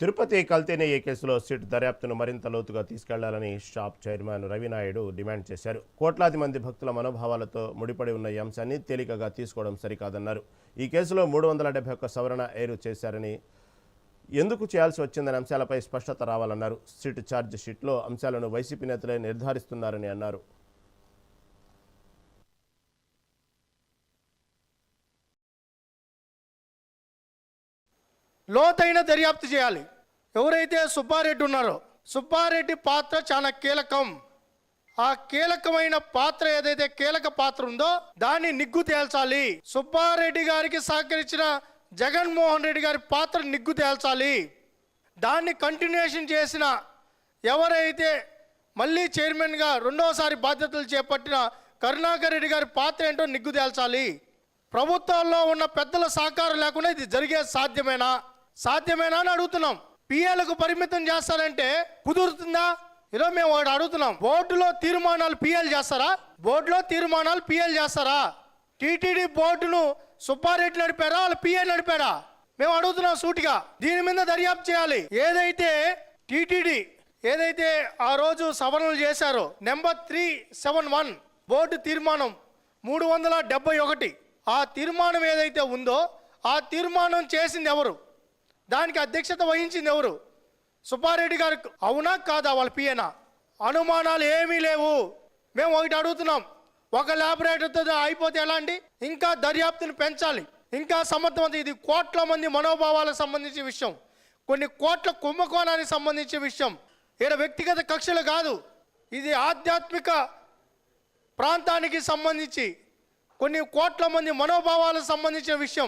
తిరుపతి కల్తీ కేసులో సిట్ దర్యాప్తును మరింత లోతుగా తీసుకెళ్లాలని షాప్ చైర్మన్ రవినాయుడు డిమాండ్ చేశారు. కోట్లాది మంది భక్తుల మనోభావాలతో ముడిపడి ఉన్న ఈ అంశాన్ని తేలికగా తీసుకోవడం సరికాదన్నారు. ఈ కేసులో 371 సవరణ ఏరు చేశారని, ఎందుకు చేయాల్సి వచ్చిందనే అంశాలపై స్పష్టత రావాలన్నారు. సిట్ ఛార్జ్ షీట్లో అంశాలను వైసీపీ నేతలే నిర్ధారిస్తున్నారని అన్నారు. లోతైన దర్యాప్తు చేయాలి. ఎవరైతే సుబ్బారెడ్డి ఉన్నారో, సుబ్బారెడ్డి పాత్ర చాలా కీలకం. ఆ కీలకమైన పాత్ర ఏదైతే కీలక పాత్ర ఉందో దాన్ని నిగ్గు తేల్చాలి. సుబ్బారెడ్డి గారికి సహకరించిన జగన్మోహన్ రెడ్డి గారి పాత్ర నిగ్గు తేల్చాలి. దాన్ని కంటిన్యూషన్ చేసిన ఎవరైతే మళ్ళీ చైర్మన్గా రెండోసారి బాధ్యతలు చేపట్టిన కరుణాకర్ రెడ్డి గారి పాత్ర ఏంటో నిగ్గు తేల్చాలి. ప్రభుత్వాల్లో ఉన్న పెద్దల సహకారం లేకుండా ఇది జరిగే సాధ్యమేనా అని అడుగుతున్నాం. పిఎలకు పరిమితం చేస్తారంటే కుదురుతుందా? ఈరోజు మేము ఒకటి అడుగుతున్నాం, బోర్డులో తీర్మానాలు పిఎల్ చేస్తారా? బోర్డులో తీర్మానాలు పిఎల్ చేస్తారా? టీటీడీ బోర్డును సుబ్బారెడ్డి నడిపారా, వాళ్ళు పిఏ నడిపారా? మేము అడుగుతున్నాం సూటిగా. దీని మీద దర్యాప్తు చేయాలి. ఏదైతే టీటీడీ ఏదైతే ఆ రోజు సవరణలు చేశారో, నెంబర్ 371 బోర్డు తీర్మానం 371, ఆ తీర్మానం ఏదైతే ఉందో ఆ తీర్మానం చేసింది ఎవరు? దానికి అధ్యక్షత వహించింది ఎవరు? సుబ్బారెడ్డి గారు అవునా కాదా? వాళ్ళ పిఏనా? అనుమానాలు ఏమీ లేవు. మేము ఒకటి అడుగుతున్నాం, ఒక ల్యాబొరేటరీతో అయిపోతే ఎలా అండి? ఇంకా దర్యాప్తును పెంచాలి, ఇంకా సమర్థవంతం. ఇది కోట్ల మంది మనోభావాలకు సంబంధించిన విషయం, కొన్ని కోట్ల కుంభకోణానికి సంబంధించిన విషయం. ఇక్కడ వ్యక్తిగత కక్షలు కాదు, ఇది ఆధ్యాత్మిక ప్రాంతానికి సంబంధించి కొన్ని కోట్ల మంది మనోభావాలకు సంబంధించిన విషయం.